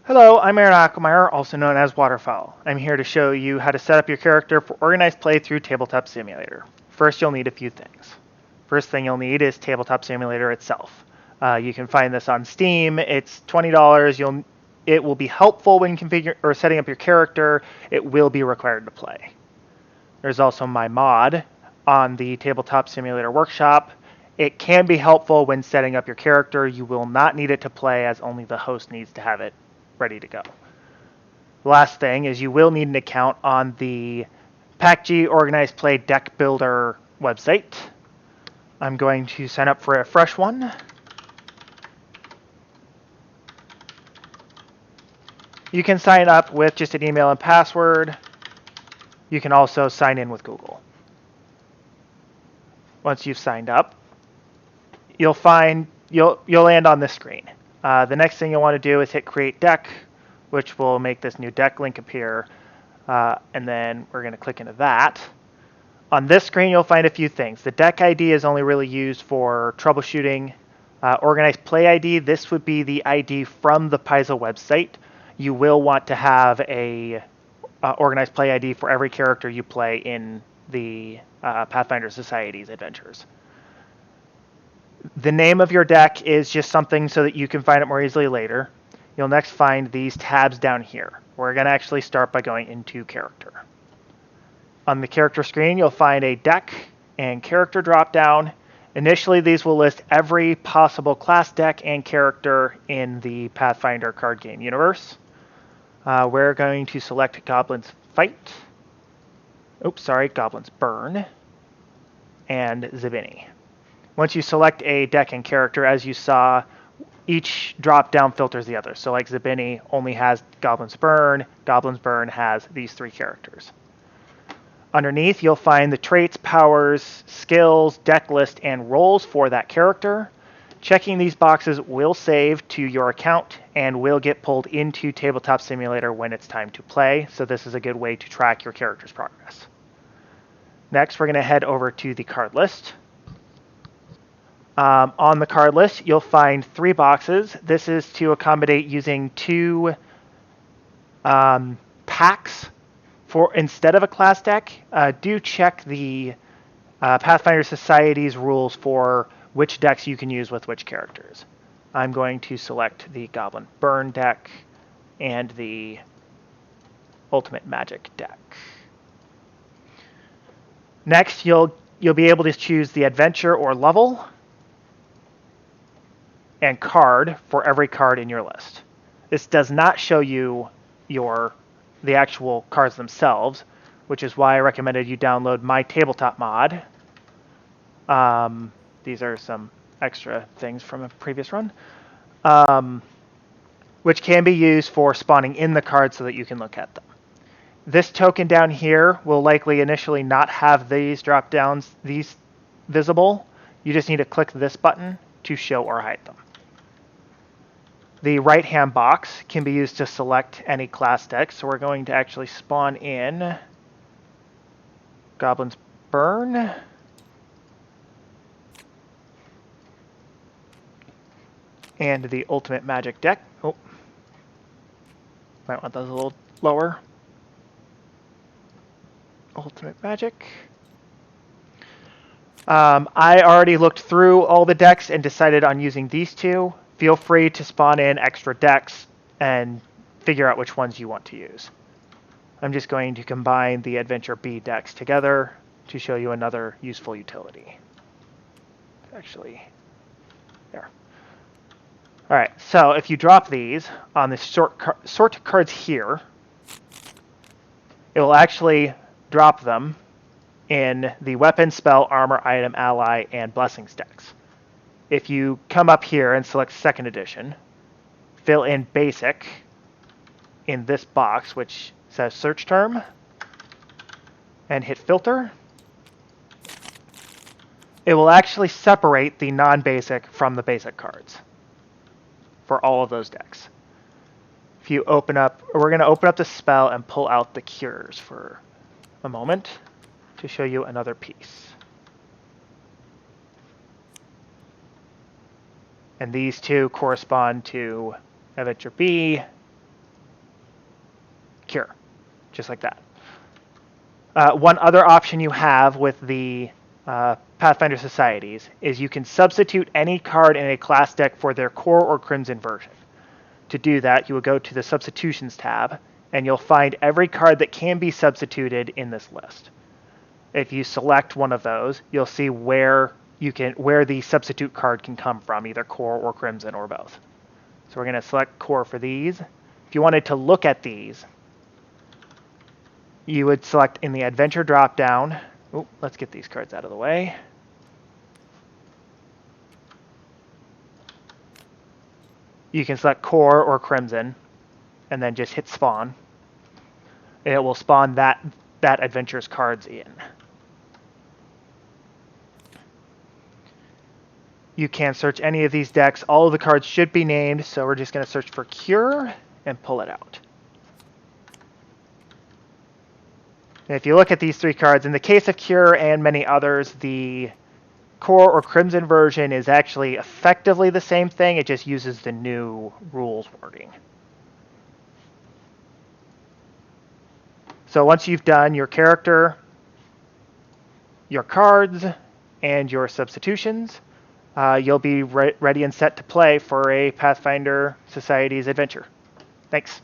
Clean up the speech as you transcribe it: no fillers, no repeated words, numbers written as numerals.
Hello, I'm Aaron Ackelmeyer, also known as Waterfowl. I'm here to show you how to set up your character for organized play through Tabletop Simulator. First, you'll need a few things. First thing you'll need is Tabletop Simulator itself. You can find this on Steam. It's $20. It will be helpful when configuring or setting up your character. It will be required to play. There's also my mod on the Tabletop Simulator Workshop. It can be helpful when setting up your character. You will not need it to play, as only the host needs to have it ready to go. The last thing is you will need an account on the PACG Organized Play Deck Builder website. I'm going to sign up for a fresh one. You can sign up with just an email and password. You can also sign in with Google. Once you've signed up, you'll land on this screen. The next thing you'll want to do is hit Create Deck, which will make this new deck link appear. And then we're going to click into that. On this screen, you'll find a few things. The deck ID is only really used for troubleshooting. Organized Play ID, this would be the ID from the Paizo website. You will want to have a Organized Play ID for every character you play in the Pathfinder Society's adventures. The name of your deck is just something so that you can find it more easily later. You'll next find these tabs down here. We're going to actually start by going into Character. On the Character screen, you'll find a Deck and Character dropdown. Initially, these will list every possible class, deck, and character in the Pathfinder card game universe. We're going to select Goblins Fight. Goblins Burn. And Zabini. Once you select a deck and character, as you saw, each drop-down filters the other. So like Zabini only has Goblins Burn. Goblins Burn has these three characters. Underneath, you'll find the traits, powers, skills, deck list, and roles for that character. Checking these boxes will save to your account and will get pulled into Tabletop Simulator when it's time to play. So this is a good way to track your character's progress. Next, we're going to head over to the card list. On the card list, you'll find three boxes. This is to accommodate using two packs for instead of a class deck. Do check the Pathfinder Society's rules for which decks you can use with which characters. I'm going to select the Goblin Burn deck and the Ultimate Magic deck. Next, you'll be able to choose the adventure or level and card for every card in your list. This does not show you the actual cards themselves, which is why I recommended you download my tabletop mod. These are some extra things from a previous run, which can be used for spawning in the cards so that you can look at them. This token down here will likely initially not have these drop downs, these visible. You just need to click this button to show or hide them. The right-hand box can be used to select any class deck. So we're going to actually spawn in Goblins Burn. And the Ultimate Magic deck. Oh, might want those a little lower. Ultimate Magic. I already looked through all the decks and decided on using these two. Feel free to spawn in extra decks and figure out which ones you want to use. I'm just going to combine the Adventure B decks together to show you another useful utility. Actually, there. All right, so if you drop these on the sort cards here, it will actually drop them in the weapon, spell, armor, item, ally, and blessings decks. If you come up here and select second edition, fill in basic in this box, which says search term, and hit filter, it will actually separate the non-basic from the basic cards for all of those decks. If you open up, we're going to open up the spell and pull out the cures for a moment to show you another piece. And these two correspond to Adventure B just like that. One other option you have with the Pathfinder Societies is you can substitute any card in a class deck for their core or crimson version. To do that, you will go to the Substitutions tab, and you'll find every card that can be substituted in this list. If you select one of those, you'll see where the substitute card can come from, either core or crimson or both. So we're going to select core for these. If you wanted to look at these, you would select in the adventure dropdown. Oh, let's get these cards out of the way. You can select core or crimson, and then just hit spawn. And it will spawn that adventure's cards in. You can search any of these decks. All of the cards should be named, so we're just going to search for Cure and pull it out. And if you look at these three cards, in the case of Cure and many others, the core or crimson version is actually effectively the same thing. It just uses the new rules wording. So once you've done your character, your cards, and your substitutions, you'll be ready and set to play for a Pathfinder Society's adventure. Thanks.